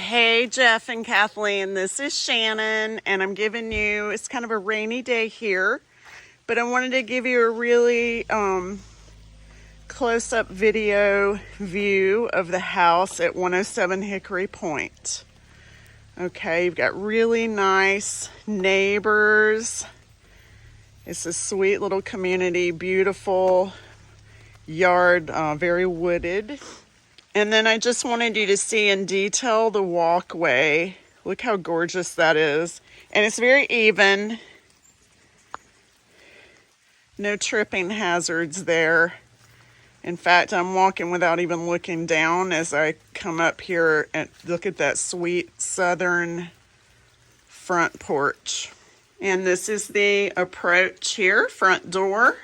Hey, Jeff and Kathleen, this is Shannon, and I'm giving you, it's kind of a rainy day here, but I wanted to give you a really close-up video view of the house at 107 Hickory Point. Okay, you've got really nice neighbors. It's a sweet little community, beautiful yard, very wooded. And then I just wanted you to see in detail the walkway. Look how gorgeous that is. And it's very even. No tripping hazards there. In fact, I'm walking without even looking down as I come up here and look at that sweet southern front porch. And this is the approach here, front door.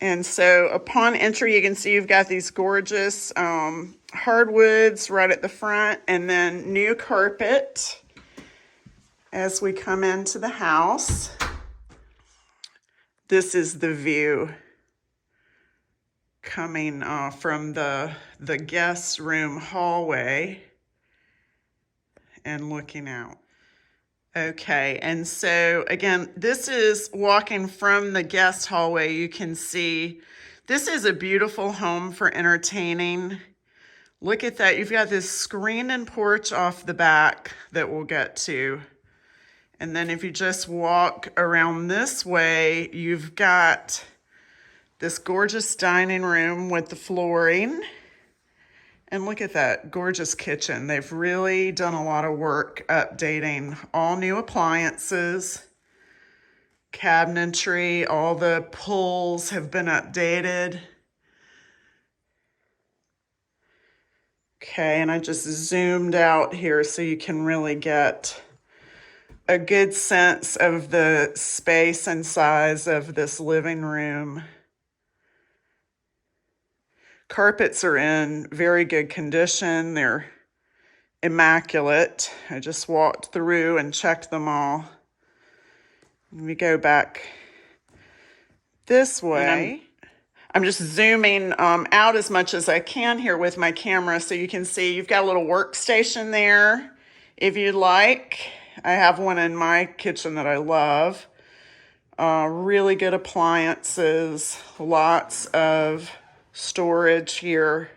And so upon entry, you can see you've got these gorgeous hardwoods right at the front, and then new carpet as we come into the house. This is the view coming from the guest room hallway and looking out. Okay, and so again, this is walking from the guest hallway. You can see this is a beautiful home for entertaining. Look at that. You've got this screened in porch off the back that we'll get to. And then if you just walk around this way, you've got this gorgeous dining room with the flooring. And look at that gorgeous kitchen. They've really done a lot of work updating all new appliances, cabinetry, all the pulls have been updated. Okay, and I just zoomed out here so you can really get a good sense of the space and size of this living room. Carpets are in very good condition. They're immaculate. I just walked through and checked them all. And we go back this way. I'm just zooming out as much as I can here with my camera so you can see you've got a little workstation there if you'd like. I have one in my kitchen that I love. Really good appliances, lots of storage here.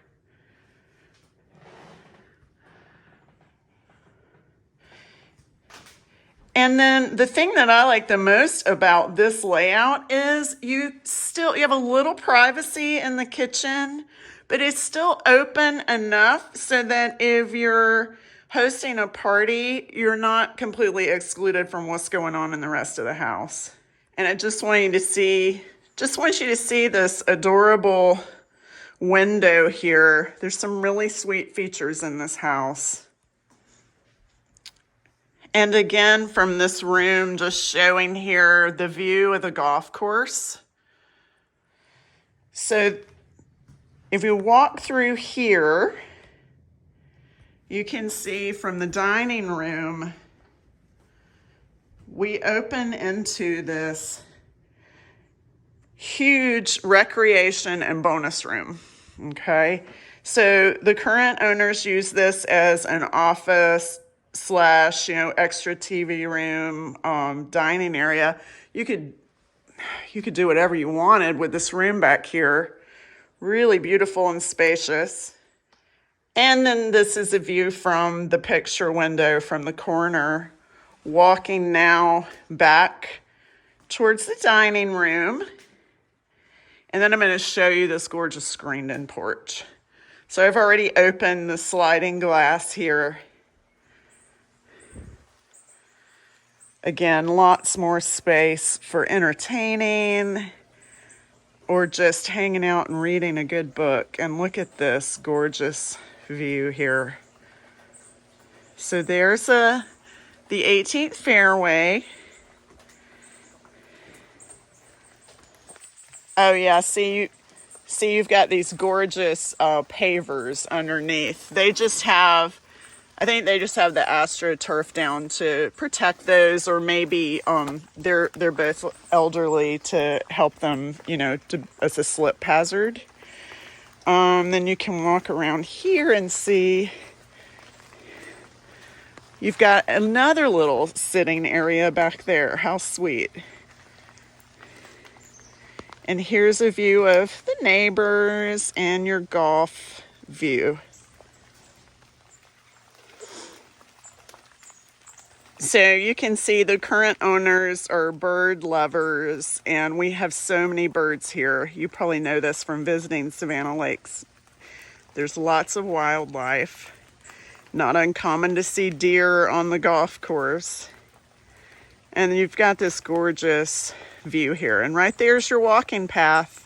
And then the thing that I like the most about this layout is you have a little privacy in the kitchen, but it's still open enough so that if you're hosting a party, you're not completely excluded from what's going on in the rest of the house. And I just want you to see this adorable window here. There's some really sweet features in this house. And again, from this room, just showing here the view of the golf course. So if you walk through here, you can see from the dining room, we open into this huge recreation and bonus room, okay? So the current owners use this as an office / extra TV room, dining area. You could do whatever you wanted with this room back here. Really beautiful and spacious. And then this is a view from the picture window from the corner. Walking now back towards the dining room. And then I'm going to show you this gorgeous screened-in porch. So I've already opened the sliding glass here. Again, lots more space for entertaining or just hanging out and reading a good book. And look at this gorgeous view here. So there's the 18th fairway. Oh yeah, see you've got these gorgeous pavers underneath. They just have I think they just have the AstroTurf down to protect those, or maybe they're both elderly to help them, as a slip hazard. Then you can walk around here and see you've got another little sitting area back there. How sweet. And here's a view of the neighbors and your golf view. So you can see the current owners are bird lovers, and we have so many birds here. You probably know this from visiting Savannah Lakes. There's lots of wildlife. Not uncommon to see deer on the golf course. And you've got this gorgeous view here. And right there's your walking path.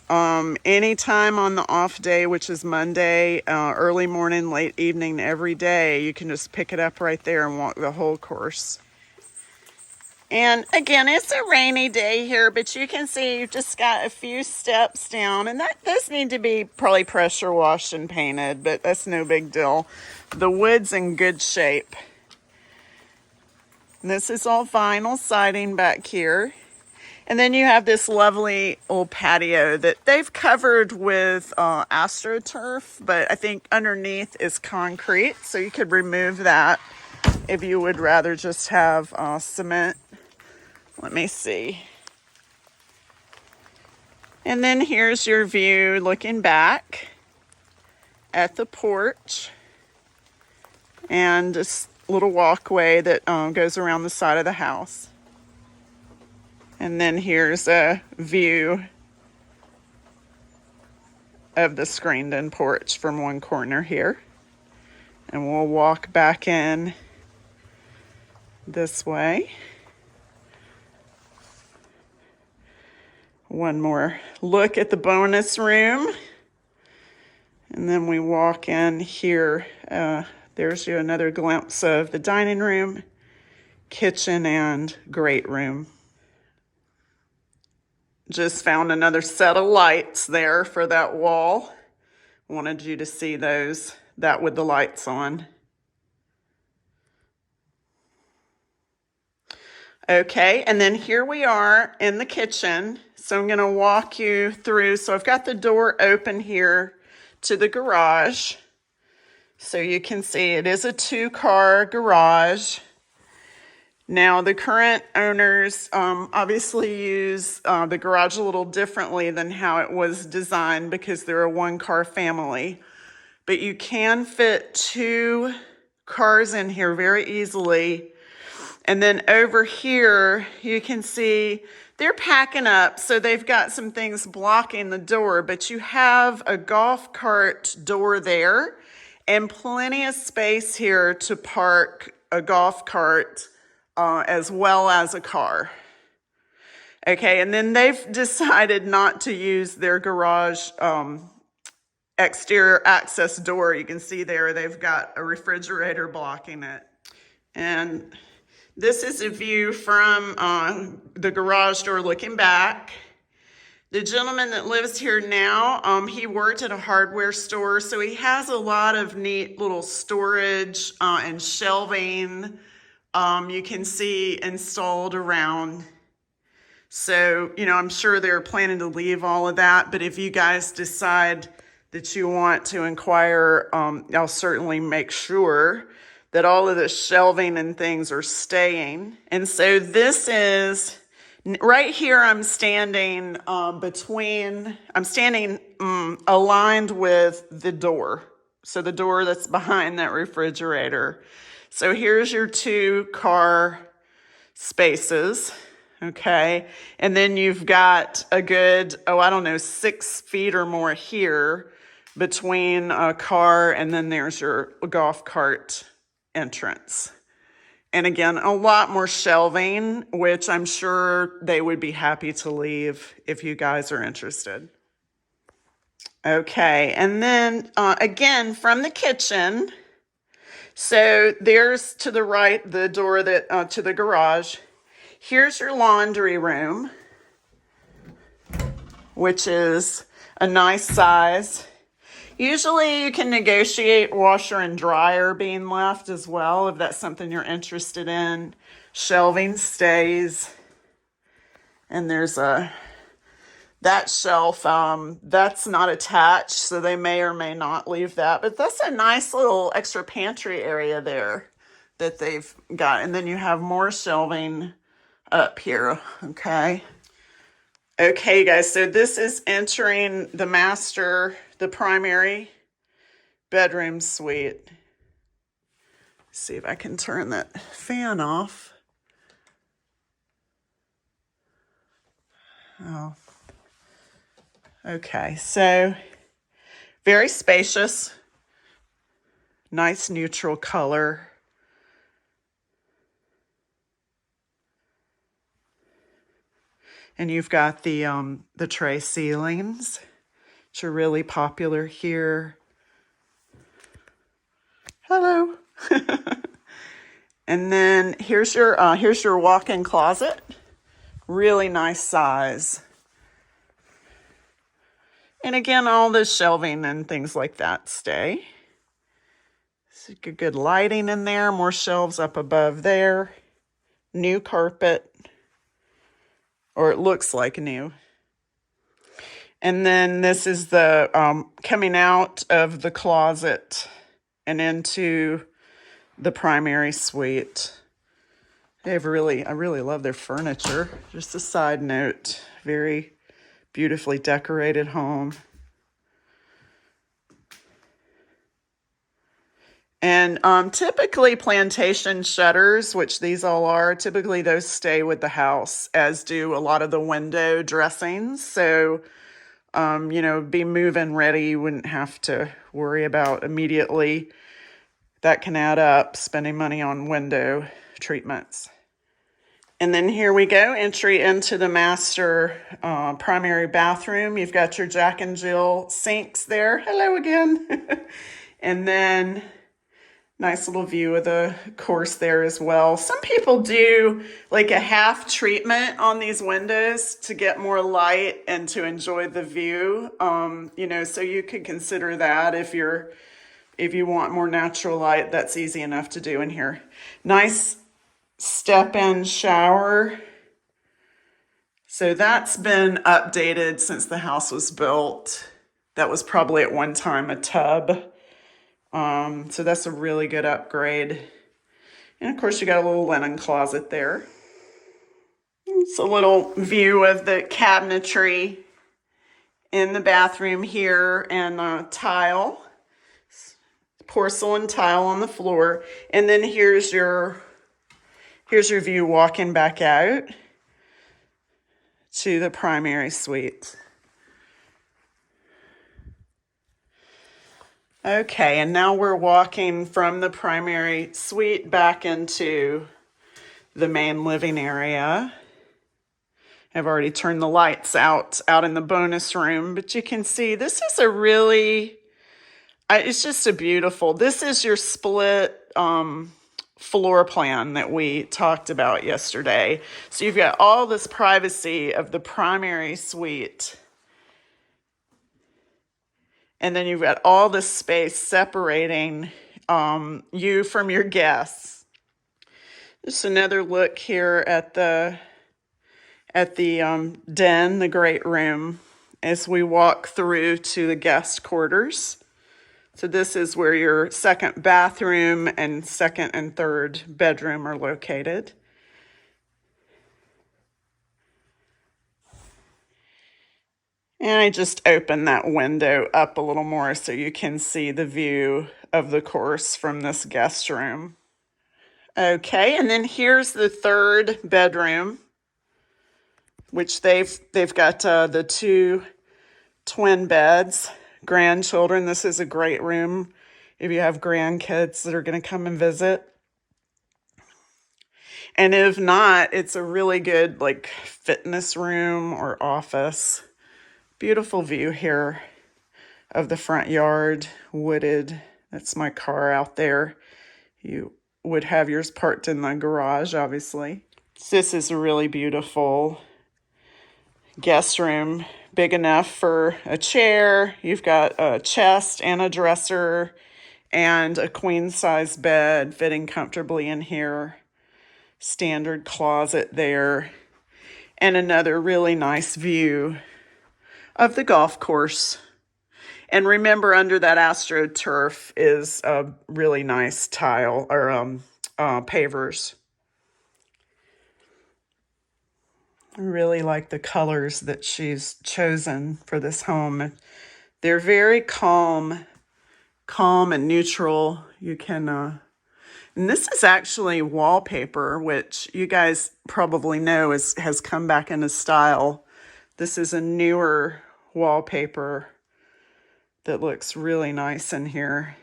Anytime on the off day, which is Monday, early morning, late evening, every day, you can just pick it up right there and walk the whole course. And again, it's a rainy day here, but you can see you've just got a few steps down, and those need to be probably pressure washed and painted, but that's no big deal. The wood's in good shape. And this is all vinyl siding back here. And then you have this lovely old patio that they've covered with AstroTurf, but I think underneath is concrete, so you could remove that if you would rather just have cement. Let me see. And then here's your view looking back at the porch, and this little walkway that goes around the side of the house. And then here's a view of the screened-in porch from one corner here. And we'll walk back in this way. One more look at the bonus room. And then we walk in here. There's another glimpse of the dining room, kitchen, and great room. Just found another set of lights there for that wall. Wanted you to see that with the lights on. Okay, and then here we are in the kitchen. So I'm going to walk you through. So I've got the door open here to the garage. So you can see it is a 2-car garage. Now, the current owners obviously use the garage a little differently than how it was designed because they're a 1-car family. But you can fit 2 cars in here very easily. And then over here, you can see they're packing up. So they've got some things blocking the door, but you have a golf cart door there and plenty of space here to park a golf cart as well as a car. Okay, and then they've decided not to use their garage exterior access door. You can see there they've got a refrigerator blocking it. And this is a view from the garage door looking back. The gentleman that lives here now, he worked at a hardware store, so he has a lot of neat little storage and shelving you can see installed around. So, I'm sure they're planning to leave all of that, but if you guys decide that you want to inquire, I'll certainly make sure that all of the shelving and things are staying. And so this is, right here I'm standing aligned with the door. So the door that's behind that refrigerator. So here's your 2-car spaces, okay? And then you've got a good, 6 feet or more here between a car, and then there's your golf cart entrance. And again, a lot more shelving, which I'm sure they would be happy to leave if you guys are interested. Okay, and then again, from the kitchen, so there's to the right, the door that to the garage. Here's your laundry room, which is a nice size. Usually you can negotiate washer and dryer being left as well if that's something you're interested in. Shelving stays. And there's that shelf, that's not attached, so they may or may not leave that. But that's a nice little extra pantry area there that they've got. And then you have more shelving up here, okay? Okay, guys, so this is entering the primary bedroom suite. Let's see if I can turn that fan off. Oh. Okay, so very spacious, nice neutral color. And you've got the tray ceilings, which are really popular here. Hello. And then here's your walk-in closet. Really nice size. And again, all the shelving and things like that stay. So good lighting in there, more shelves up above there. New carpet, or it looks like new. And then this is the coming out of the closet and into the primary suite. I really love their furniture. Just a side note, very beautifully decorated home. And typically plantation shutters, which these all are, typically those stay with the house, as do a lot of the window dressings. So, be move-in ready. You wouldn't have to worry about immediately. That can add up, spending money on window treatments. And then here we go, entry into the master primary bathroom. You've got your Jack and Jill sinks there. Hello again. And then nice little view of the course there as well. Some people do like a half treatment on these windows to get more light and to enjoy the view. So you could consider that if you want more natural light. That's easy enough to do in here. Nice step-in shower. So that's been updated since the house was built. That was probably at one time a tub. So that's a really good upgrade. And of course you got a little linen closet there. It's a little view of the cabinetry in the bathroom here, and tile, porcelain tile on the floor. And then here's your view walking back out to the primary suite. Okay, and now we're walking from the primary suite back into the main living area. I've already turned the lights out in the bonus room, but you can see this is it's just a beautiful, this is your split floor plan that we talked about yesterday. So you've got all this privacy of the primary suite. And then you've got all this space separating you from your guests. Just another look here at the den, the great room, as we walk through to the guest quarters. So this is where your second bathroom and second and third bedroom are located. And I just opened that window up a little more so you can see the view of the course from this guest room. Okay, and then here's the third bedroom, which they've got the two twin beds, grandchildren. This is a great room if you have grandkids that are going to come and visit. And if not, it's a really good like fitness room or office. Beautiful view here of the front yard, wooded. That's my car out there. You would have yours parked in the garage, obviously. This is a really beautiful guest room, big enough for a chair. You've got a chest and a dresser and a queen size bed fitting comfortably in here. Standard closet there. And another really nice view of the golf course. And remember, under that AstroTurf is a really nice tile or pavers. I really like the colors that she's chosen for this home. They're very calm and neutral. You can, and this is actually wallpaper, which you guys probably know has come back into style. This is a newer wallpaper that looks really nice in here.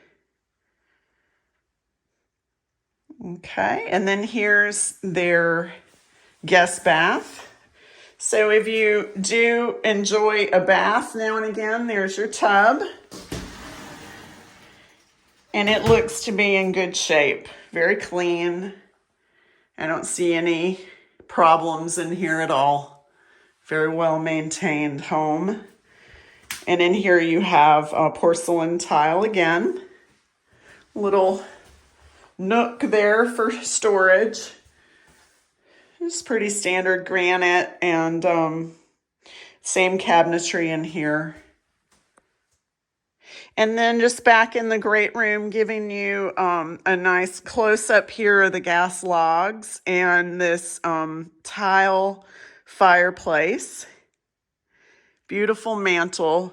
Okay, and then here's their guest bath. So if you do enjoy a bath now and again, there's your tub. And it looks to be in good shape, very clean. I don't see any problems in here at all. Very well maintained home. And in here you have a porcelain tile again. Little nook there for storage. It's pretty standard granite and same cabinetry in here. And then just back in the great room, giving you a nice close-up here of the gas logs and this tile fireplace. Beautiful mantle.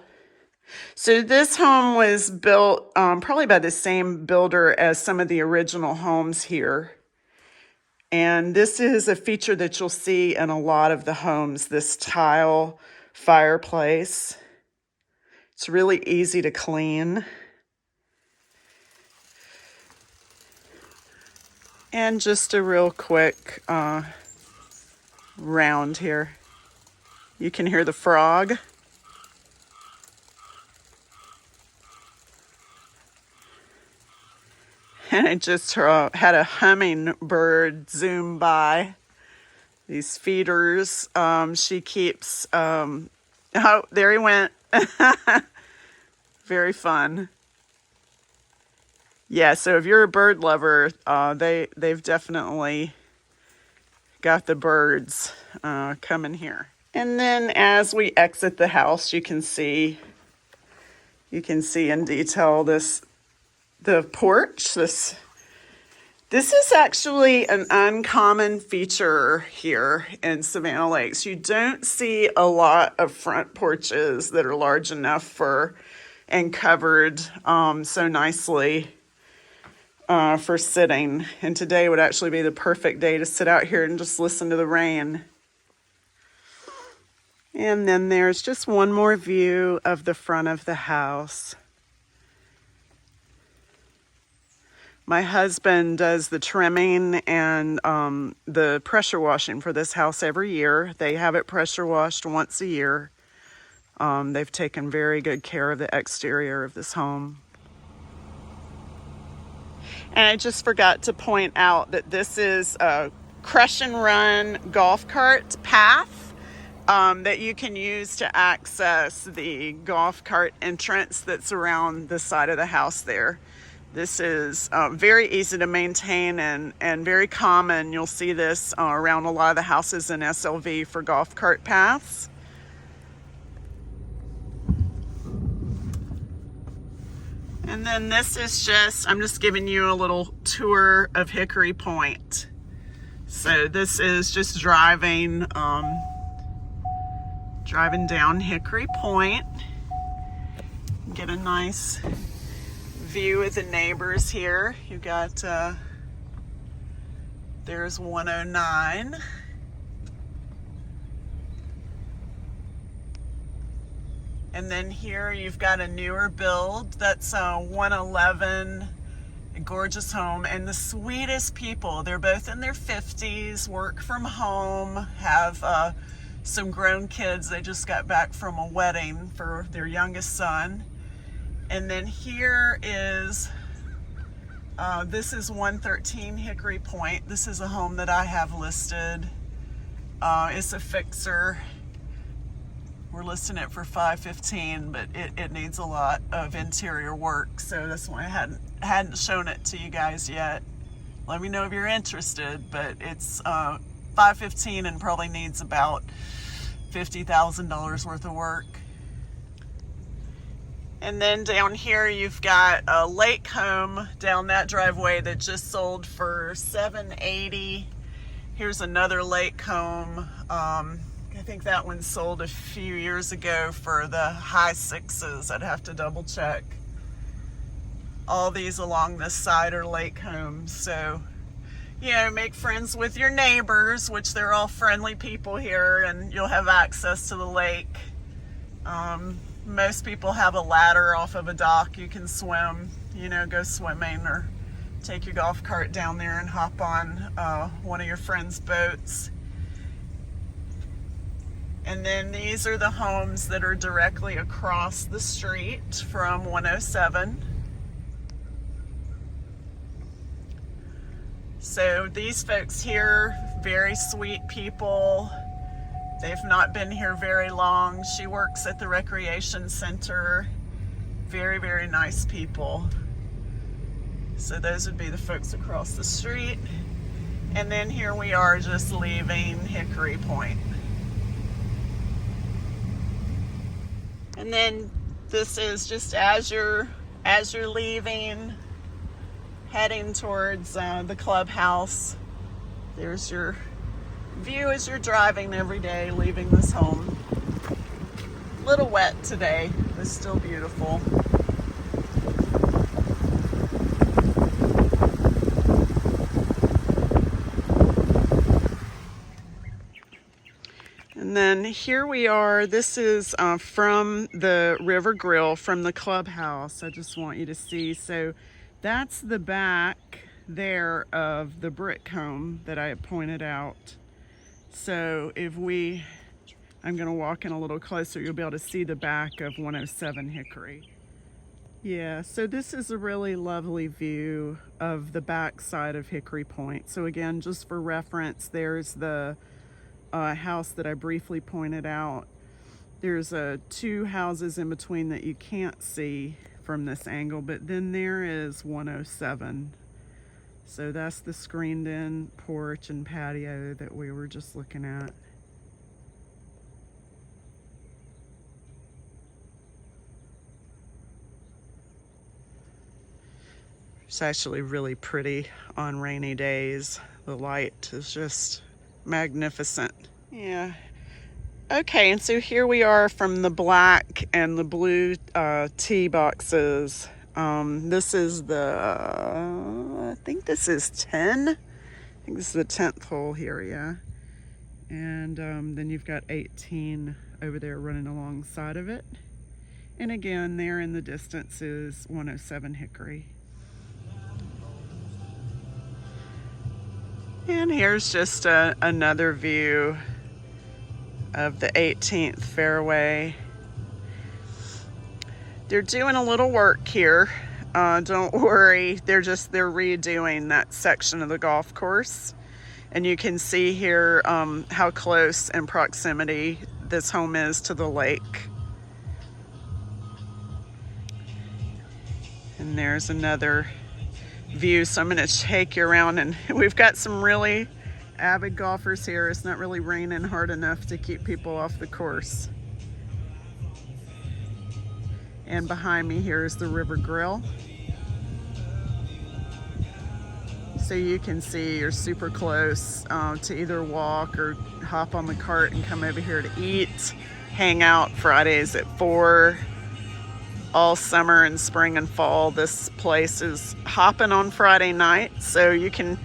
So this home was built probably by the same builder as some of the original homes here. And this is a feature that you'll see in a lot of the homes, this tile fireplace. It's really easy to clean. And just a real quick round here. You can hear the frog. And I just had a hummingbird zoom by. These feeders, she keeps, oh, there he went. Very fun. Yeah, so if you're a bird lover, they've definitely got the birds coming here. And then as we exit the house, you can see in detail the porch. This is actually an uncommon feature here in Savannah Lakes. You don't see a lot of front porches that are large enough for and covered so nicely for sitting. And today would actually be the perfect day to sit out here and just listen to the rain. And then there's just one more view of the front of the house. My husband does the trimming and the pressure washing for this house every year. They have it pressure washed once a year. They've taken very good care of the exterior of this home. And I just forgot to point out that this is a crush and run golf cart path that you can use to access the golf cart entrance that's around the side of the house there. This is very easy to maintain and very common. You'll see this around a lot of the houses in SLV for golf cart paths. And then this is I'm just giving you a little tour of Hikory Point. So this is just driving down Hikory Point. Get a nice view of the neighbors here. You got there's 109. And then here you've got a newer build. That's 111, a gorgeous home. And the sweetest people. They're both in their 50s, work from home, have some grown kids. They just got back from a wedding for their youngest son. And then here is, this is 113 Hikory Point. This is a home that I have listed. It's a fixer. We're listing it for $515, but it needs a lot of interior work, so that's why I hadn't shown it to you guys yet. Let me know if you're interested, but it's $515 and probably needs about $50,000 worth of work. And then down here you've got a lake home down that driveway that just sold for $780. Here's another lake home. I think that one sold a few years ago for the high sixes. I'd have to double check. All these along this side are lake homes. So, you know, make friends with your neighbors, which they're all friendly people here, and you'll have access to the lake. Most people have a ladder off of a dock. You can swim, you know, go swimming, or take your golf cart down there and hop on one of your friends' boats. And then these are the homes that are directly across the street from 107. So these folks here, very sweet people. They've not been here very long. She works at the recreation center. Very, very nice people. So those would be the folks across the street. And then here we are just leaving Hickory Point. And then this is just as you're leaving, heading towards the clubhouse. There's your view as you're driving every day, leaving this home. A little wet today, but still beautiful. And then here we are. This is from the River Grill, from the clubhouse. I just want you to see. So that's the back there of the brick home that I had pointed out. So I'm going to walk in a little closer. You'll be able to see the back of 107 Hickory. Yeah, so this is a really lovely view of the back side of Hickory Point. So again, just for reference, there's the house that I briefly pointed out. There's two houses in between that you can't see from this angle, but then there is 107. So that's the screened in porch and patio that we were just looking at. It's actually really pretty on rainy days. The light is just magnificent. Yeah. Okay, and so here we are from the black and the blue tee boxes. This is I think this is 10. I think this is the 10th hole here, yeah. And then you've got 18 over there running alongside of it. And again, there in the distance is 107 Hickory. And here's just another view of the 18th fairway. They're doing a little work here. Don't worry, they're redoing that section of the golf course. And you can see here how close in proximity this home is to the lake. And there's another view, so I'm going to take you around, and we've got some really avid golfers here. It's not really raining hard enough to keep people off the course. And behind me here is the River Grill. So you can see you're super close to either walk or hop on the cart and come over here to eat, hang out Fridays at 4. All summer and spring and fall, this place is hopping on Friday night, so you can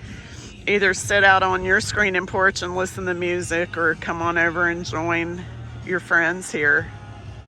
either sit out on your screen and porch and listen to music, or come on over and join your friends here.